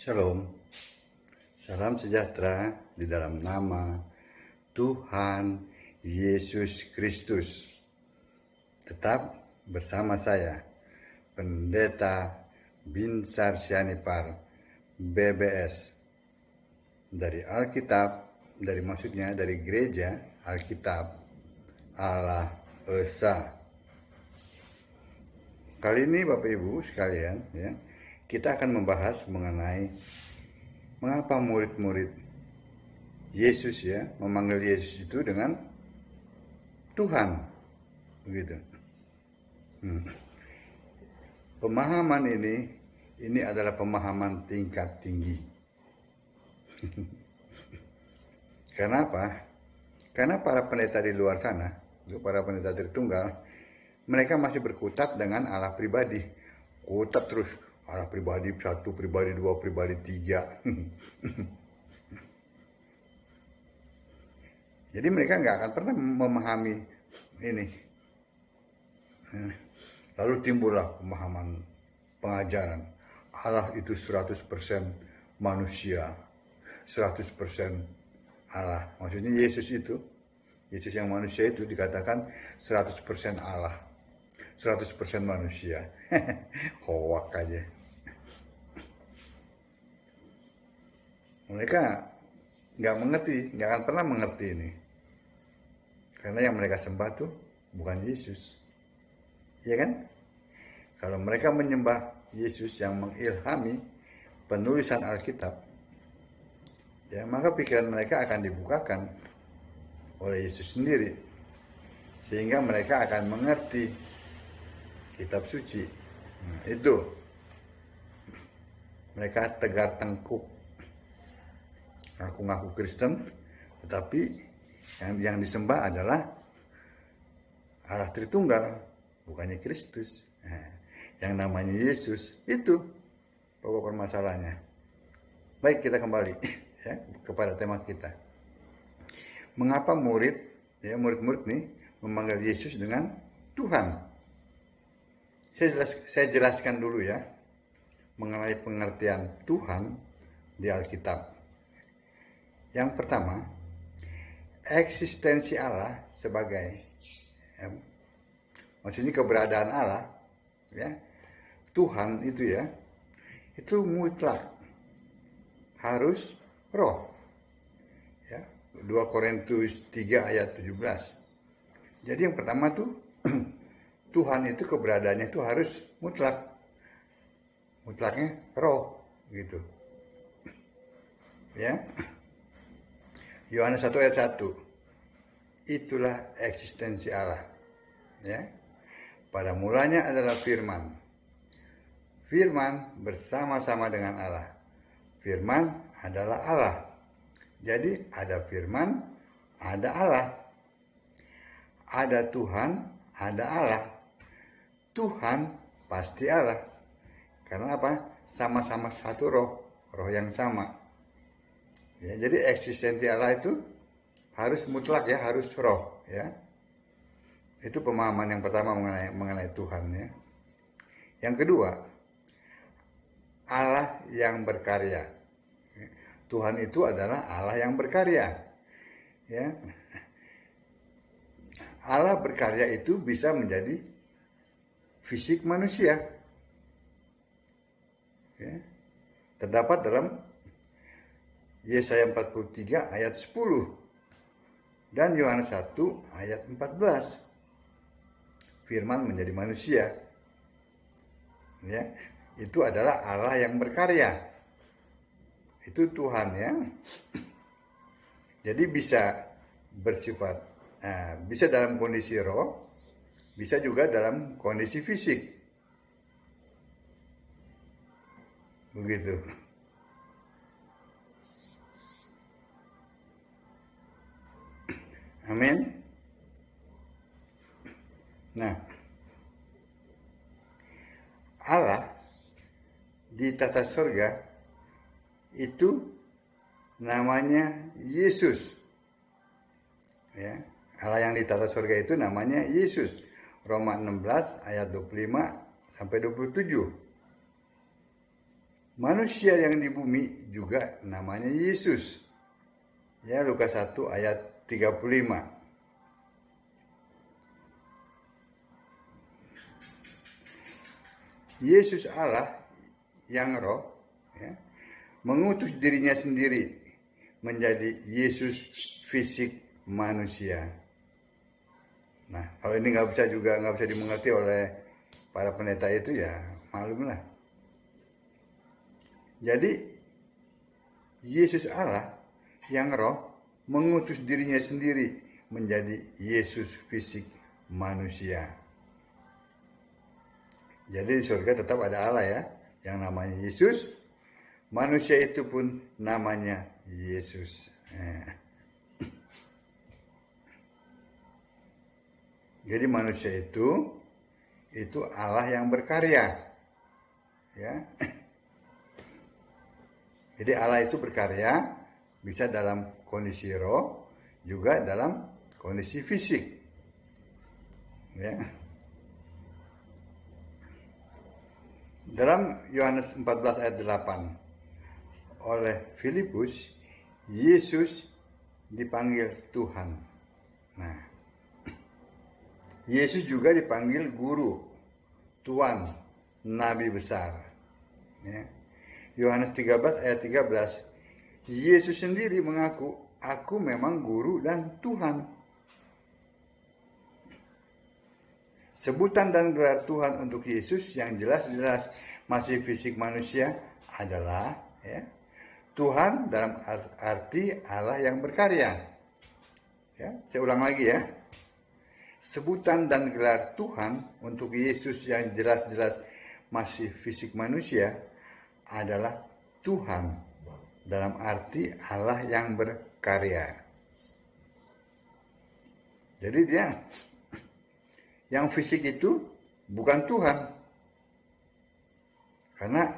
Shalom, salam sejahtera di dalam nama Tuhan Yesus Kristus. Tetap bersama saya, Pendeta Binsar Sianipar, BBS. Dari Alkitab, dari Gereja Alkitab Allah Esa. Kali ini Bapak Ibu sekalian, kita akan membahas mengenai mengapa murid-murid Yesus memanggil Yesus itu dengan Tuhan, begitu. Pemahaman ini adalah pemahaman tingkat tinggi. Kenapa? Karena para pendeta di luar sana, para pendeta Tritunggal, mereka masih berkutat dengan Allah pribadi. Kutat terus, Allah pribadi 1, pribadi 2, pribadi 3. Jadi mereka nggak akan pernah memahami ini. Lalu timbullah pemahaman pengajaran Allah itu 100% manusia, 100% Allah. Maksudnya Yesus yang manusia itu dikatakan 100% Allah, 100% manusia. Hoak aja. Mereka nggak akan pernah mengerti ini. Karena yang mereka sembah tuh bukan Yesus. Iya kan? Kalau mereka menyembah Yesus yang mengilhami penulisan Alkitab, maka pikiran mereka akan dibukakan oleh Yesus sendiri. Sehingga mereka akan mengerti kitab suci. Itu. Mereka tegar tengkuk. Ngaku-ngaku Kristen, tetapi yang disembah adalah Allah Tritunggal, bukannya Kristus. Yang namanya Yesus, itu pokok permasalahannya. Baik, kita kembali kepada tema kita. Mengapa murid-murid nih memanggil Yesus dengan Tuhan? Saya jelaskan dulu mengenai pengertian Tuhan di Alkitab. Yang pertama, eksistensi Allah sebagai, maksudnya keberadaan Allah, Tuhan itu mutlak, harus roh. 2 Korintus 3 ayat 17. Jadi yang pertama tuh, Tuhan itu keberadaannya itu harus mutlak. Mutlaknya roh, gitu. Yohanes 1 ayat 1. Itulah eksistensi Allah. Pada mulanya adalah firman. Firman bersama-sama dengan Allah. Firman adalah Allah. Jadi ada firman, ada Allah. Ada Tuhan, ada Allah. Tuhan pasti Allah. Karena apa? Sama-sama satu roh yang sama. Jadi eksistensi Allah itu harus mutlak, harus roh. Itu pemahaman yang pertama mengenai Tuhan. Yang kedua, Allah yang berkarya. Tuhan itu adalah Allah yang berkarya. Allah berkarya itu bisa menjadi fisik manusia. Terdapat dalam Yesaya 43 ayat 10 dan Yohanes 1 ayat 14. Firman menjadi manusia. Itu adalah Allah yang berkarya. Itu Tuhan. Jadi bisa bersifat, bisa dalam kondisi roh, bisa juga dalam kondisi fisik. Begitu. Amin. Nah, Allah di tata surga itu namanya Yesus. Allah yang di tata surga itu namanya Yesus. Roma 16 ayat 25 sampai 27. Manusia yang di bumi juga namanya Yesus. Ya, Lukas 1 ayat 35. Yesus Allah yang roh, ya, mengutus dirinya sendiri menjadi Yesus fisik manusia. Nah, kalau ini nggak bisa dimengerti oleh para pendeta itu, ya maklumlah. Jadi Yesus Allah yang roh mengutus dirinya sendiri menjadi Yesus fisik manusia. Jadi di surga tetap ada Allah ya, yang namanya Yesus. Manusia itu pun namanya Yesus. Jadi manusia itu Allah yang berkarya. Ya. Jadi Allah itu berkarya bisa dalam kondisi roh, juga dalam kondisi fisik. Ya. Dalam Yohanes 14 ayat 8, oleh Filipus, Yesus dipanggil Tuhan. Nah, Yesus juga dipanggil Guru, Tuan, Nabi besar. Ya. Yohanes 13 ayat 13, Yesus sendiri mengaku, aku memang Guru dan Tuhan. Sebutan dan gelar Tuhan untuk Yesus yang jelas-jelas masih fisik manusia adalah ya, Tuhan dalam arti Allah yang berkarya. Ya, saya ulang lagi ya. Sebutan dan gelar Tuhan untuk Yesus yang jelas-jelas masih fisik manusia adalah Tuhan dalam arti Allah yang berkarya. Jadi dia yang fisik itu bukan Tuhan. Karena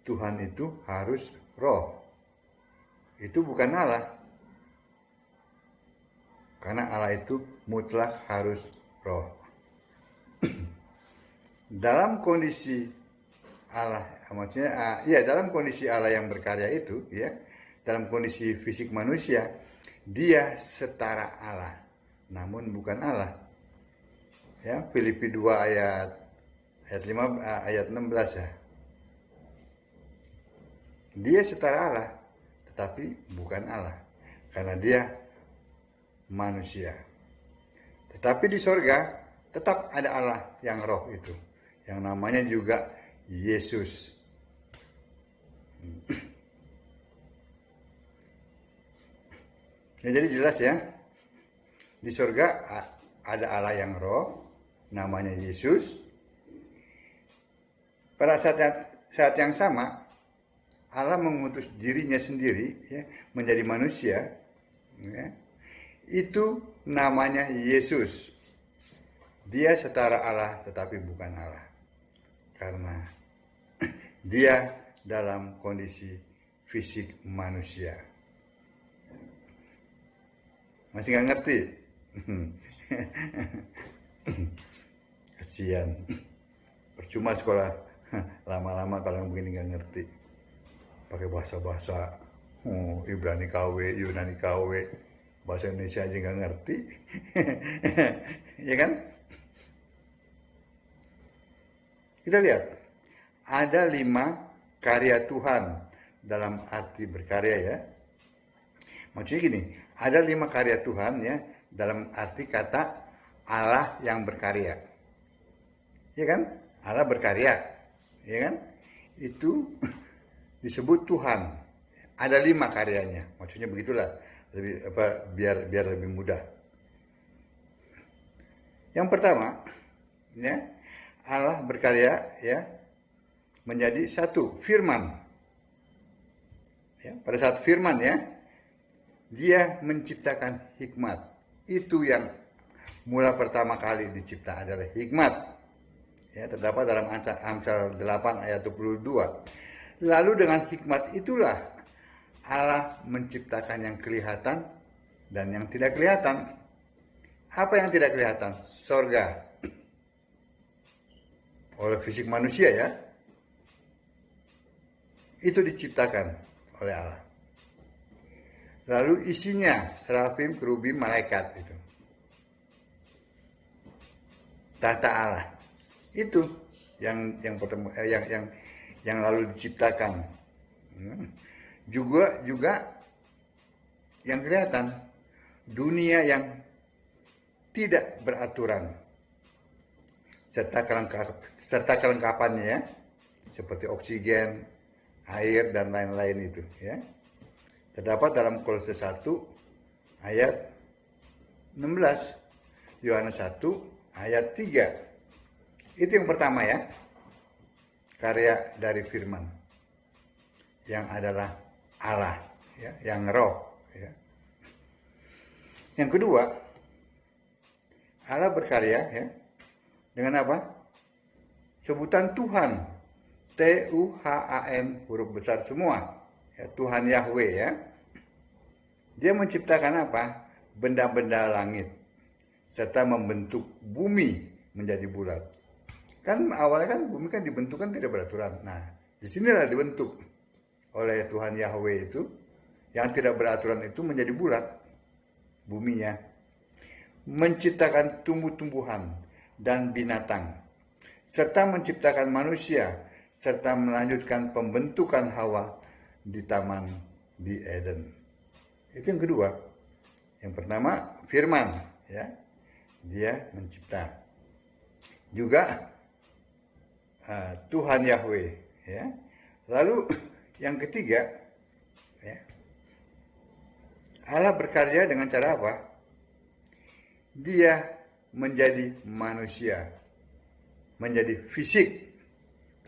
Tuhan itu harus roh. Itu bukan Allah. Karena Allah itu mutlak harus roh. Dalam kondisi Allah, maksudnya dalam kondisi Allah yang berkarya itu, ya, dalam kondisi fisik manusia, dia setara Allah, namun bukan Allah. Ya, Filipi 2 ayat 16 ya. Dia setara Allah, tetapi bukan Allah, karena dia manusia. Tetapi di sorga tetap ada Allah yang roh itu, yang namanya juga Yesus. Ya, jadi jelas ya, di sorga ada Allah yang roh, namanya Yesus. Pada saat yang sama, Allah mengutus dirinya sendiri ya, menjadi manusia. Ya. Itu namanya Yesus. Dia setara Allah tetapi bukan Allah. Karena dia dalam kondisi fisik manusia. Masih nggak ngerti? Kasihan. Percuma sekolah lama-lama kalau begini nggak ngerti. Pakai bahasa-bahasa Ibrani KW, Yunani KW, bahasa Indonesia aja nggak ngerti. Ya kan? Kita lihat, ada 5 karya Tuhan dalam arti berkarya ya. Maksudnya gini, ada 5 karya Tuhan ya dalam arti kata Allah yang berkarya. Ya kan? Allah berkarya. Ya kan? Itu disebut Tuhan. Ada 5 karyanya. Maksudnya begitulah. Biar lebih mudah. Yang pertama, ya, Allah berkarya ya menjadi satu, firman. Ya, pada saat firman ya, dia menciptakan hikmat. Itu yang mula pertama kali dicipta adalah hikmat. Ya, terdapat dalam Amsal 8 ayat 22. Lalu dengan hikmat itulah Allah menciptakan yang kelihatan dan yang tidak kelihatan. Apa yang tidak kelihatan? Sorga. Oleh fisik manusia ya. itu diciptakan oleh Allah. Lalu isinya serafim, kerubim, malaikat itu. Tata Allah. Itu yang pertama yang lalu diciptakan. Juga yang kelihatan dunia yang tidak beraturan serta kelengkapannya ya, seperti oksigen, air dan lain-lain itu ya. Terdapat dalam Kolose 1 ayat 16, Yohanes 1 ayat 3. Itu yang pertama ya. Karya dari firman yang adalah Allah ya, yang roh ya. Yang kedua, Allah berkarya ya dengan apa? Sebutan Tuhan, Tuhan, huruf besar semua ya, Tuhan Yahweh ya. Dia menciptakan apa? Benda-benda langit serta membentuk bumi menjadi bulat. Kan awalnya kan bumi kan dibentuk kan tidak beraturan. Nah, disinilah dibentuk oleh Tuhan Yahweh itu, yang tidak beraturan itu menjadi bulat buminya. Menciptakan tumbuh-tumbuhan dan binatang, serta menciptakan manusia, serta melanjutkan pembentukan Hawa di taman di Eden. Itu yang kedua. Yang pertama firman ya, dia mencipta. Juga Tuhan Yahweh ya. Lalu yang ketiga ya, Allah berkarya dengan cara apa? Dia menjadi manusia, menjadi fisik.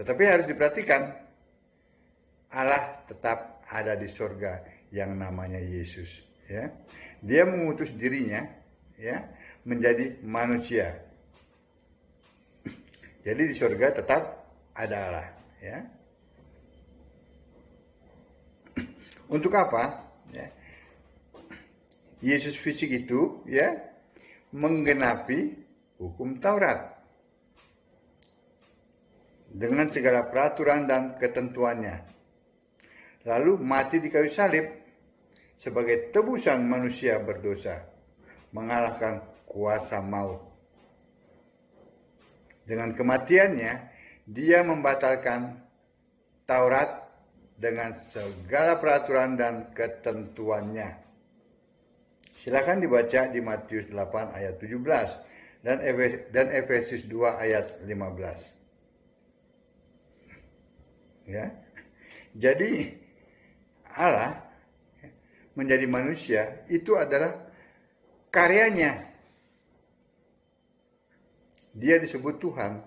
Tetapi harus diperhatikan, Allah tetap ada di sorga yang namanya Yesus ya. Dia mengutus dirinya ya menjadi manusia. Jadi di sorga tetap ada Allah ya. Untuk apa? Ya. Yesus fisik itu ya menggenapi hukum Taurat dengan segala peraturan dan ketentuannya. Lalu mati di kayu salib sebagai tebusan manusia berdosa, mengalahkan kuasa maut. Dengan kematiannya, dia membatalkan Taurat dengan segala peraturan dan ketentuannya. Silakan dibaca di Matius 8 ayat 17 dan Efesus 2 ayat 15. Ya. Jadi Allah menjadi manusia itu adalah karyanya. Dia disebut Tuhan.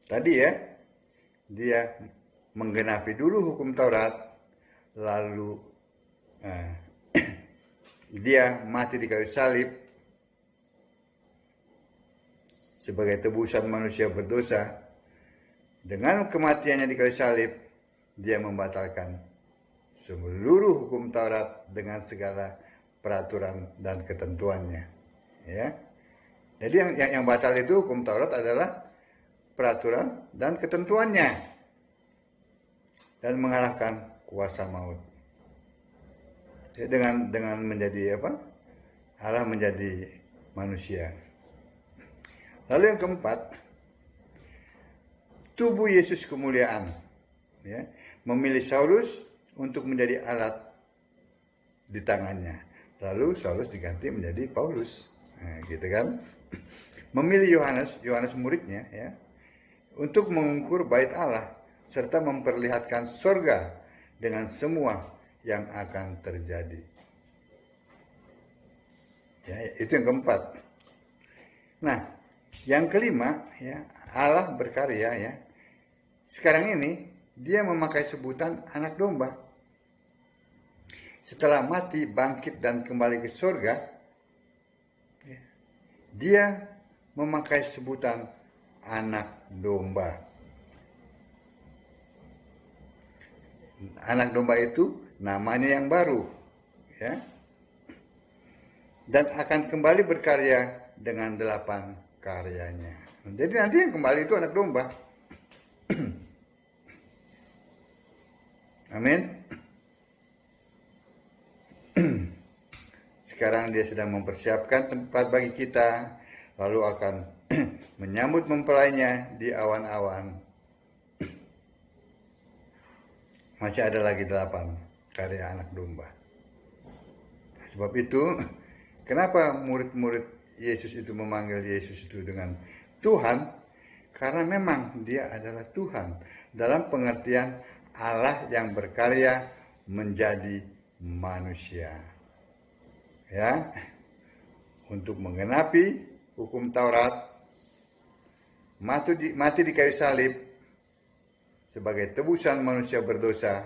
Tadi ya, dia menggenapi dulu hukum Taurat, lalu dia mati di kayu salib sebagai tebusan manusia berdosa. Dengan kematiannya di kayu salib, dia membatalkan seluruh hukum Taurat dengan segala peraturan dan ketentuannya. Ya. Jadi yang batal itu hukum Taurat adalah peraturan dan ketentuannya dan mengalahkan kuasa maut. Ya, dengan menjadi apa? Allah menjadi manusia. Lalu yang keempat, tubuh Yesus kemuliaan. Ya, memilih Saulus untuk menjadi alat di tangannya. Lalu Saulus diganti menjadi Paulus. Nah, gitu kan? Memilih Yohanes muridnya ya, untuk mengukur bait Allah serta memperlihatkan sorga dengan semua yang akan terjadi. Ya, itu yang keempat. Nah, yang kelima ya, Allah berkarya ya. Sekarang ini dia memakai sebutan anak domba. Setelah mati, bangkit dan kembali ke sorga, ya, dia memakai sebutan anak domba. Anak domba itu namanya yang baru, ya, dan akan kembali berkarya dengan 8 karyanya. Jadi nanti yang kembali itu anak domba. Amin. Sekarang dia sedang mempersiapkan tempat bagi kita, lalu akan menyambut mempelainya di awan-awan. Masih ada lagi 8 karya anak domba. Sebab itu, kenapa murid-murid Yesus itu memanggil Yesus itu dengan Tuhan? Karena memang dia adalah Tuhan. Dalam pengertian Allah yang berkarya menjadi manusia. Ya, untuk menggenapi hukum Taurat, mati di kayu salib sebagai tebusan manusia berdosa,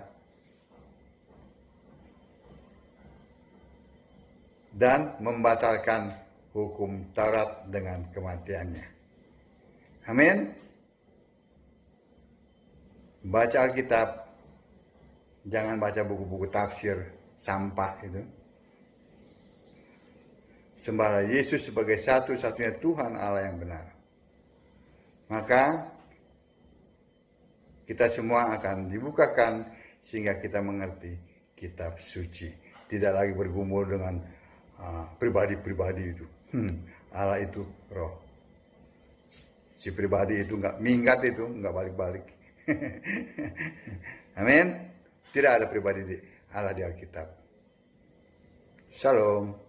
dan membatalkan hukum Taurat dengan kematiannya. Amin. Baca Alkitab, jangan baca buku-buku tafsir sampah itu. Sembahlah Yesus sebagai satu-satunya Tuhan Allah yang benar. Maka kita semua akan dibukakan sehingga kita mengerti kitab suci. Tidak lagi bergumul dengan pribadi-pribadi itu. Allah itu roh. Si pribadi itu nggak minggat, itu nggak balik-balik. Amin. Tidak ada pribadi di Allah di Alkitab. Shalom.